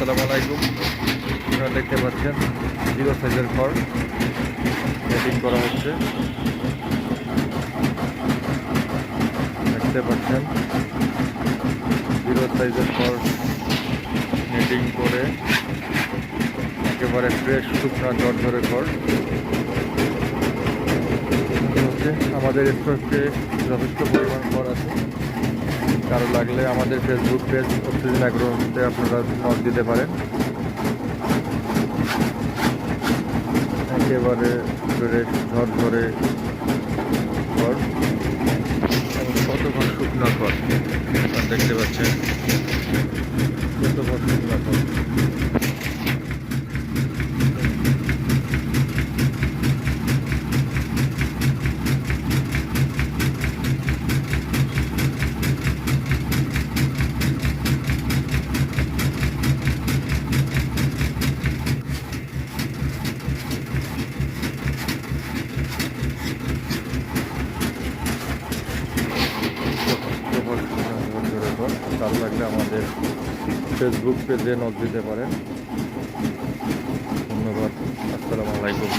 আসসালামু আলাইকুম। আপনারা দেখতে পাচ্ছেন জিরো সাইজের খড় সেটিং করা হচ্ছে। দেখতে পাচ্ছেন জিরো সাইজের খড় নেটিং করে একেবারে ফ্রেশ শুকনা ঝরঝরে খড় হচ্ছে। আমাদের স্টকে যথেষ্ট পরিমাণ খড় আছে। কারো লাগলে আমাদের ফেসবুক পেজ অক্সিজেন অ্যাগ্রোতে আপনারা নক দিতে পারেন। একেবারে ফ্রেশ ঝরঝরে খড় এবং কতক্ষণ শুকনো খড় আপনারা দেখতে পাচ্ছেন, কতক্ষণ শুকনো খড়। কার লাগলে আমাদের ফেসবুক পেজে নক দিতে পারেন। ধন্যবাদ। আসসালামু আলাইকুম।